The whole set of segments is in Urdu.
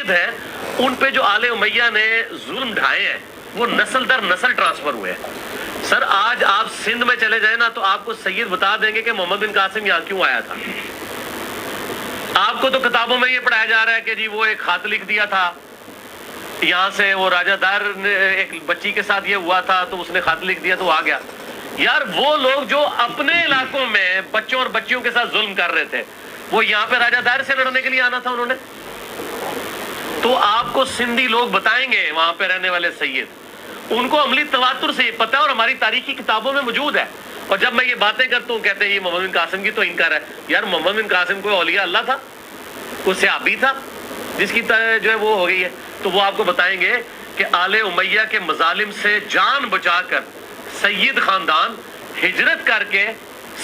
ہے ان پہ جو آل امیہ نے ظلم ڈھائے ہیں وہ نسل در نسل ٹرانسفر ہوئے ہیں. سر آج آپ سندھ میں چلے جائیں نا تو آپ کو سید بتا دیں گے کہ محمد بن قاسم یہاں کیوں آیا تھا. آپ کو تو کتابوں میں یہ پڑھایا جا رہا ہے کہ جی وہ ایک خط لکھ دیا تھا یہاں سے, وہ راجہ دار نے ایک بچی کے ساتھ یہ ہوا تھا تو اس نے خط لکھ دیا تو آ گیا. یار وہ لوگ جو اپنے علاقوں میں بچوں اور بچیوں کے ساتھ ظلم کر رہے تھے وہ یہاں پہ راجہ دار سے لڑنے کے لیے آنا تھا انہوں نے. تو آپ کو سندھی لوگ بتائیں گے وہاں پہ رہنے والے سید, ان کو عملی تواتر سے یہ پتہ ہے اور ہماری تاریخی کتابوں میں موجود ہے. اور جب میں یہ باتیں کرتا ہوں کہتے ہیں یہ محمد بن قاسم کی تو انکار ہے. یار محمد بن قاسم کوئی اولیاء اللہ تھا, کوئی صحابی تھا جس کی جو ہے وہ ہو گئی ہے. تو وہ آپ کو بتائیں گے کہ آل امیہ کے مظالم سے جان بچا کر سید خاندان ہجرت کر کے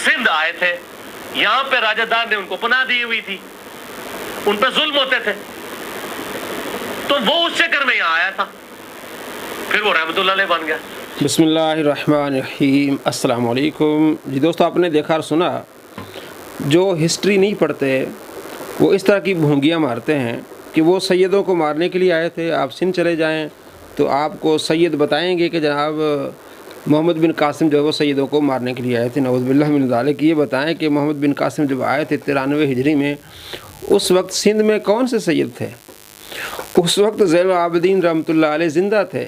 سندھ آئے تھے. یہاں پہ راجہ دار نے ان کو پناہ دی ہوئی تھی, ان پہ ظلم ہوتے تھے, تو وہ اس چکر میں یہاں آیا تھا, پھر وہ رحمت اللہ علیہ بن گیا. بسم اللہ الرحمن الرحیم. السلام علیکم. جی دوستو, آپ نے دیکھا اور سنا جو ہسٹری نہیں پڑھتے وہ اس طرح کی بھونگیاں مارتے ہیں کہ وہ سیدوں کو مارنے کے لیے آئے تھے. آپ سندھ چلے جائیں تو آپ کو سید بتائیں گے کہ جناب محمد بن قاسم جو ہے وہ سیدوں کو مارنے کے لیے آئے تھے. نعوذ باللہ من ذالک. یہ بتائیں کہ محمد بن قاسم جب آئے تھے 93 ہجری میں, اس وقت سندھ میں کون سے سید تھے؟ اس وقت زین العابدین رحمۃ اللہ علیہ زندہ تھے.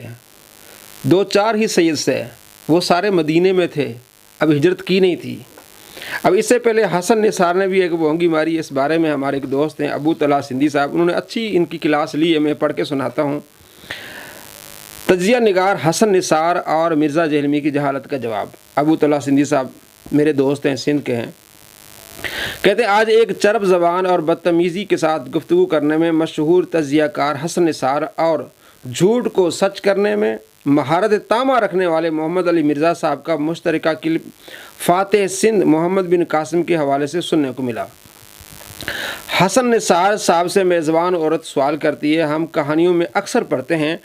2-4 ہی سید سے, وہ سارے مدینے میں تھے, اب ہجرت کی نہیں تھی. اب اس سے پہلے حسن نثار نے بھی ایک بھونگی ماری اس بارے میں. ہمارے ایک دوست ہیں ابو طلحہ سندھی صاحب, انہوں نے اچھی ان کی کلاس لی ہے, میں پڑھ کے سناتا ہوں. تجزیہ نگار حسن نثار اور مرزا جہلمی کی جہالت کا جواب. ابو طلحہ سندھی صاحب میرے دوست ہیں, سندھ کے ہیں. کہتے ہیں آج ایک چرب زبان اور بدتمیزی کے ساتھ گفتگو کرنے میں مشہور تجزیہ کار حسن نثار اور جھوٹ کو سچ کرنے میں مہارت تامہ رکھنے والے محمد علی مرزا صاحب کا مشترکہ کلپ فاتح سندھ محمد بن قاسم کے حوالے سے سننے کو ملا. حسن نثار صاحب سے میزبان عورت سوال کرتی ہے, ہم کہانیوں میں اکثر پڑھتے ہیں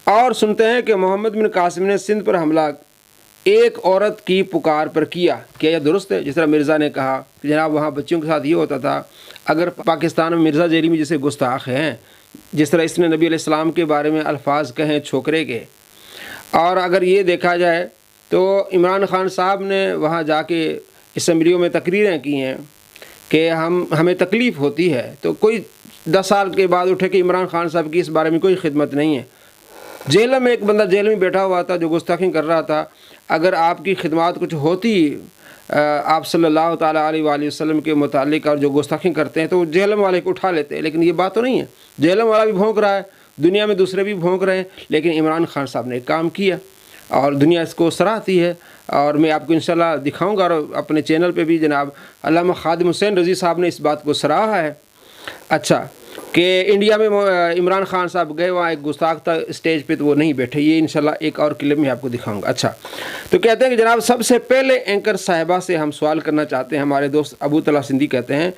اور سنتے ہیں کہ محمد بن قاسم نے سندھ پر حملہ ایک عورت کی پکار پر کیا, کیا یہ درست ہے؟ جس طرح مرزا نے کہا کہ جناب وہاں بچیوں کے ساتھ یہ ہوتا تھا. اگر پاکستان میں مرزا جہلمی جیسے گستاخ ہیں, جس طرح اس نے نبی علیہ السلام کے بارے میں الفاظ کہیں چھوکرے کے, اور اگر یہ دیکھا جائے تو عمران خان صاحب نے وہاں جا کے اسمبلیوں میں تقریریں کی ہیں کہ ہمیں تکلیف ہوتی ہے, تو کوئی 10 سال کے بعد اٹھے کہ عمران خان صاحب کی اس بارے میں کوئی خدمت نہیں ہے. جیل میں ایک بندہ جیل میں بیٹھا ہوا تھا جو گستاخی کر رہا تھا, اگر آپ کی خدمات کچھ ہوتی آپ صلی اللہ تعالیٰ علیہ وآلہ وسلم کے متعلق اور جو گستاخی کرتے ہیں تو وہ جہلم والے کو اٹھا لیتے ہیں. لیکن یہ بات تو نہیں ہے, جہلم والا بھی بھونک رہا ہے, دنیا میں دوسرے بھی بھونک رہے ہیں, لیکن عمران خان صاحب نے ایک کام کیا اور دنیا اس کو سراہتی ہے. اور میں آپ کو انشاءاللہ دکھاؤں گا, اور اپنے چینل پہ بھی جناب علامہ خادم حسین رضی صاحب نے اس بات کو سراہا ہے. اچھا کہ انڈیا میں عمران خان صاحب گئے, وہاں ایک گستاخ تھا اسٹیج پہ تو وہ نہیں بیٹھے. یہ انشاءاللہ ایک اور کلپ میں آپ کو دکھاؤں گا. اچھا تو کہتے ہیں کہ جناب سب سے پہلے اینکر صاحبہ سے ہم سوال کرنا چاہتے ہیں. ہمارے دوست ابو طلحہ سندھی کہتے ہیں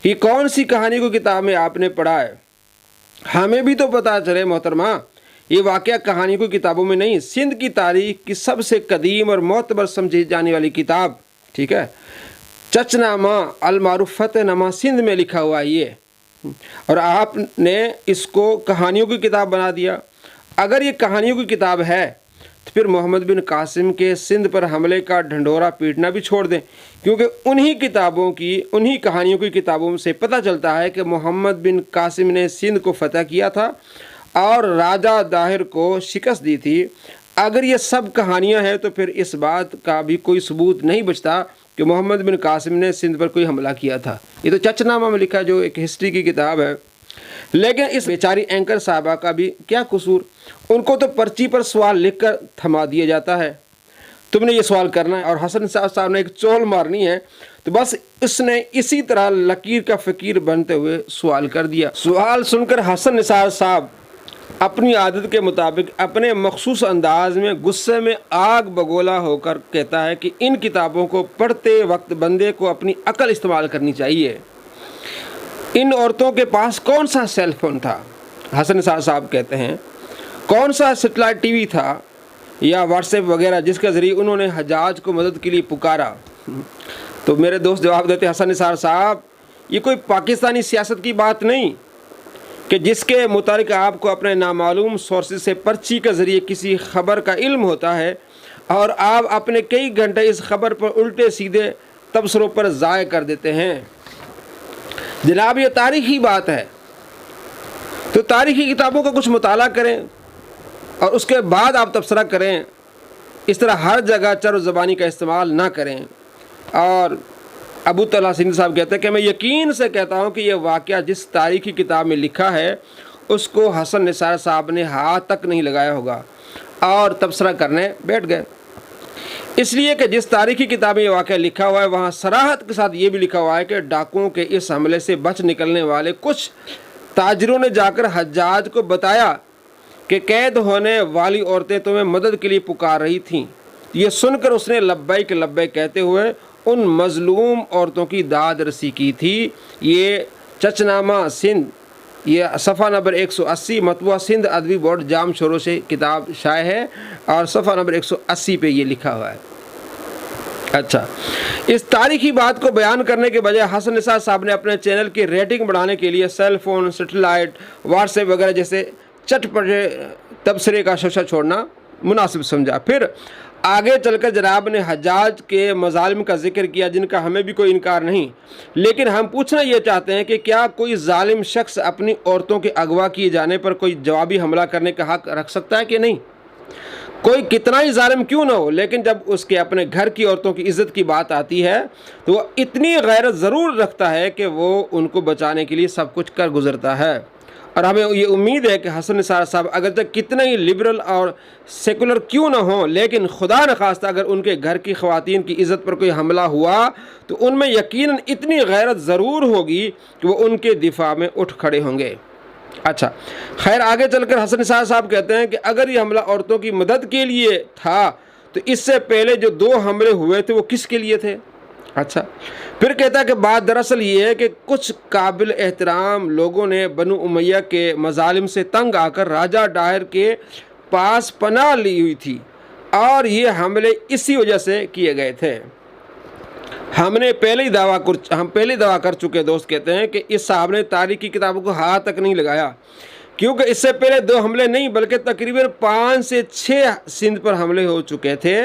کہ کون سی کہانی کو کتاب میں آپ نے پڑھا ہے؟ ہمیں بھی تو پتہ چلے محترمہ, یہ واقعہ کہانی کو کتابوں میں نہیں, سندھ کی تاریخ کی سب سے قدیم اور معتبر سمجھی جانے والی کتاب, ٹھیک ہے, چچ نامہ المعروف فتح نامہ سندھ میں لکھا ہوا ہے یہ, اور آپ نے اس کو کہانیوں کی کتاب بنا دیا. اگر یہ کہانیوں کی کتاب ہے تو پھر محمد بن قاسم کے سندھ پر حملے کا ڈھنڈورا پیٹنا بھی چھوڑ دیں, کیونکہ انہی کہانیوں کی کتابوں سے پتہ چلتا ہے کہ محمد بن قاسم نے سندھ کو فتح کیا تھا اور راجہ داہر کو شکست دی تھی. اگر یہ سب کہانیاں ہیں تو پھر اس بات کا بھی کوئی ثبوت نہیں بچتا کہ محمد بن قاسم نے سندھ پر کوئی حملہ کیا تھا. یہ تو چچ نامہ میں لکھا جو ایک ہسٹری کی کتاب ہے. لیکن اس بیچاری اینکر صاحبہ کا بھی کیا قصور؟ ان کو تو پرچی پر سوال لکھ کر تھما دیا جاتا ہے, تم نے یہ سوال کرنا ہے, اور حسن صاحب نے ایک چول مارنی ہے, تو بس اس نے اسی طرح لکیر کا فقیر بنتے ہوئے سوال کر دیا. سوال سن کر حسن نثار صاحب اپنی عادت کے مطابق اپنے مخصوص انداز میں غصے میں آگ بگولا ہو کر کہتا ہے کہ ان کتابوں کو پڑھتے وقت بندے کو اپنی عقل استعمال کرنی چاہیے. ان عورتوں کے پاس کون سا سیل فون تھا؟ حسن نثار صاحب کہتے ہیں کون سا سیٹلائٹ ٹی وی تھا یا واٹس ایپ وغیرہ جس کے ذریعے انہوں نے حجاج کو مدد کے لیے پکارا؟ تو میرے دوست جواب دیتے حسن نثار صاحب یہ کوئی پاکستانی سیاست کی بات نہیں, کہ جس کے متعلق آپ کو اپنے نامعلوم سورسز سے پرچی کے ذریعے کسی خبر کا علم ہوتا ہے اور آپ اپنے کئی گھنٹے اس خبر پر الٹے سیدھے تبصروں پر ضائع کر دیتے ہیں۔ جناب یہ تاریخی بات ہے، تو تاریخی کتابوں کا کچھ مطالعہ کریں اور اس کے بعد آپ تبصرہ کریں، اس طرح ہر جگہ چر و زبانی کا استعمال نہ کریں۔ اور ابو طلحہ سندھی صاحب کہتے ہیں کہ میں یقین سے کہتا ہوں کہ یہ واقعہ جس تاریخی کتاب میں لکھا ہے اس کو حسن نثار صاحب نے ہاتھ تک نہیں لگایا ہوگا اور تبصرہ کرنے بیٹھ گئے، اس لیے کہ جس تاریخی کتاب میں یہ واقعہ لکھا ہوا ہے وہاں صراحت کے ساتھ یہ بھی لکھا ہوا ہے کہ ڈاکوؤں کے اس حملے سے بچ نکلنے والے کچھ تاجروں نے جا کر حجاج کو بتایا کہ قید ہونے والی عورتیں تمہیں مدد کے لیے پکار رہی تھیں۔ یہ سن کر اس نے لبیک لبیک کہتے ہوئے ان مظلوم عورتوں کی داد رسی کی تھی۔ یہ چچنامہ سندھ، یہ صفحہ نمبر 180، مطبوعہ سندھ ادبی بورڈ جام شوروں سے کتاب شائع ہے اور صفحہ نمبر 180 پہ یہ لکھا ہوا ہے۔ اچھا، اس تاریخی بات کو بیان کرنے کے بجائے حسن نثار صاحب نے اپنے چینل کی ریٹنگ بڑھانے کے لیے cell phone, satellite, WhatsApp وغیرہ جیسے چٹ پٹے تبصرے کا ششہ چھوڑنا مناسب سمجھا۔ پھر آگے چل کر جناب نے حجاج کے مظالم کا ذکر کیا جن کا ہمیں بھی کوئی انکار نہیں، لیکن ہم پوچھنا یہ چاہتے ہیں کہ کیا کوئی ظالم شخص اپنی عورتوں کے اغوا کیے جانے پر کوئی جوابی حملہ کرنے کا حق رکھ سکتا ہے کہ نہیں؟ کوئی کتنا ہی ظالم کیوں نہ ہو، لیکن جب اس کے اپنے گھر کی عورتوں کی عزت کی بات آتی ہے تو وہ اتنی غیرت ضرور رکھتا ہے کہ وہ ان کو بچانے کے لیے سب کچھ کر گزرتا ہے۔ اور ہمیں یہ امید ہے کہ حسن نثار صاحب اگرچہ کتنے ہی لبرل اور سیکولر کیوں نہ ہوں، لیکن خدا نخواستہ اگر ان کے گھر کی خواتین کی عزت پر کوئی حملہ ہوا تو ان میں یقیناً اتنی غیرت ضرور ہوگی کہ وہ ان کے دفاع میں اٹھ کھڑے ہوں گے۔ اچھا خیر، آگے چل کر حسن نثار صاحب کہتے ہیں کہ اگر یہ حملہ عورتوں کی مدد کے لیے تھا تو اس سے پہلے جو 2 حملے ہوئے تھے وہ کس کے لیے تھے؟ اچھا پھر کہتا ہے کہ بات دراصل یہ ہے کہ کچھ قابل احترام لوگوں نے بنو امیہ کے مظالم سے تنگ آ کر راجہ ڈاہر کے پاس پناہ لی ہوئی تھی اور یہ حملے اسی وجہ سے کیے گئے تھے۔ ہم پہلے ہی دعویٰ کر چکے دوست کہتے ہیں کہ اس صاحب نے تاریخی کتابوں کو ہاتھ تک نہیں لگایا، کیونکہ اس سے پہلے 2 حملے نہیں بلکہ تقریباً 5 سے 6 سندھ پر حملے ہو چکے تھے۔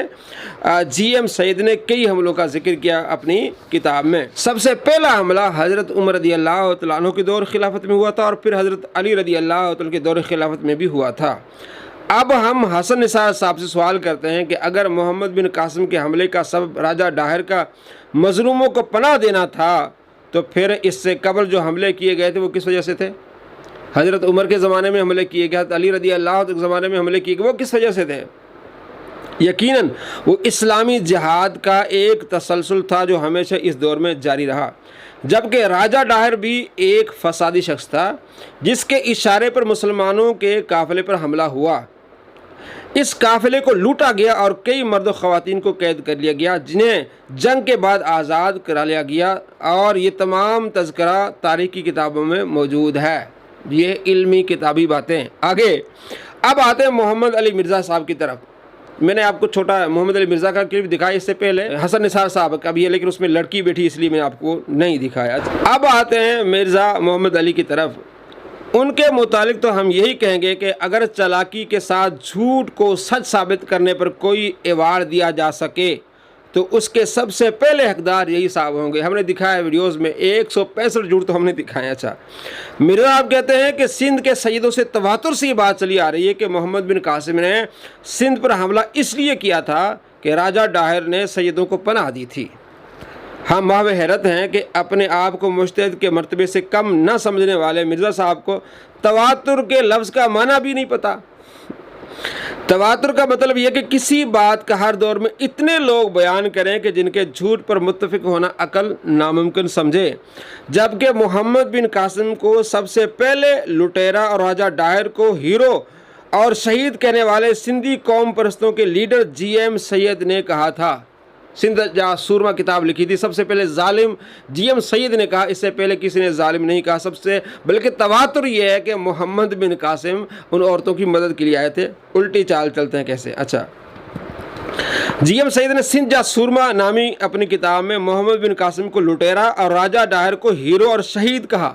جی ایم سعید نے کئی حملوں کا ذکر کیا اپنی کتاب میں۔ سب سے پہلا حملہ حضرت عمر رضی اللہ تعالیٰ عنہ کے دور خلافت میں ہوا تھا اور پھر حضرت علی رضی اللہ تعالیٰ کے دور خلافت میں بھی ہوا تھا۔ اب ہم حسن نثار صاحب سے سوال کرتے ہیں کہ اگر محمد بن قاسم کے حملے کا سبب راجہ ڈاہر کا مظلوموں کو پناہ دینا تھا تو پھر اس سے قبل جو حملے کیے گئے تھے وہ کس وجہ سے تھے؟ حضرت عمر کے زمانے میں حملے کیے گئے، حضرت علی رضی اللہ عنہ کے زمانے میں حملے کیے گئے، وہ کس وجہ سے تھے؟ یقیناً وہ اسلامی جہاد کا ایک تسلسل تھا جو ہمیشہ اس دور میں جاری رہا، جبکہ راجہ ڈاہر بھی ایک فسادی شخص تھا جس کے اشارے پر مسلمانوں کے قافلے پر حملہ ہوا۔ اس قافلے کو لوٹا گیا اور کئی مرد و خواتین کو قید کر لیا گیا جنہیں جنگ کے بعد آزاد کرا لیا گیا، اور یہ تمام تذکرہ تاریخی کتابوں میں موجود ہے۔ یہ علمی کتابی باتیں۔ آگے اب آتے ہیں محمد علی مرزا صاحب کی طرف۔ میں نے آپ کو چھوٹا محمد علی مرزا کا کلپ دکھایا اس سے پہلے، حسن نثار صاحب کا بھی ہے لیکن اس میں لڑکی بیٹھی اس لیے میں آپ کو نہیں دکھایا۔ اب آتے ہیں مرزا محمد علی کی طرف۔ ان کے متعلق تو ہم یہی کہیں گے کہ اگر چالاکی کے ساتھ جھوٹ کو سچ ثابت کرنے پر کوئی ایوارڈ دیا جا سکے تو اس کے سب سے پہلے حقدار یہی صاحب ہوں گے۔ ہم نے دکھایا ویڈیوز میں 165 جھوٹ تو ہم نے دکھایا۔ اچھا مرزا آپ کہتے ہیں کہ سندھ کے سیدوں سے تواتر سے یہ بات چلی آ رہی ہے کہ محمد بن قاسم نے سندھ پر حملہ اس لیے کیا تھا کہ راجہ ڈاہر نے سیدوں کو پناہ دی تھی۔ ہم محو حیرت ہیں کہ اپنے آپ کو مجتہد کے مرتبے سے کم نہ سمجھنے والے مرزا صاحب کو تواتر کے لفظ کا معنی بھی نہیں پتہ۔ تواتر کا مطلب یہ کہ کسی بات کا ہر دور میں اتنے لوگ بیان کریں کہ جن کے جھوٹ پر متفق ہونا عقل ناممکن سمجھے، جبکہ محمد بن قاسم کو سب سے پہلے لٹیرا اور راجہ ڈاہر کو ہیرو اور شہید کہنے والے سندھی قوم پرستوں کے لیڈر جی ایم سید نے کہا تھا۔ سندھ جا سورما کتاب لکھی تھی، سب سے پہلے ظالم جی ایم سید نے کہا، اس سے پہلے کسی نے ظالم نہیں کہا۔ بلکہ تواتر یہ ہے کہ محمد بن قاسم ان عورتوں کی مدد کے لیے آئے تھے۔ الٹی چال چلتے ہیں کیسے؟ اچھا جی ایم سید نے سندھ جا سورما نامی اپنی کتاب میں محمد بن قاسم کو لٹیرا اور راجہ ڈاہر کو ہیرو اور شہید کہا۔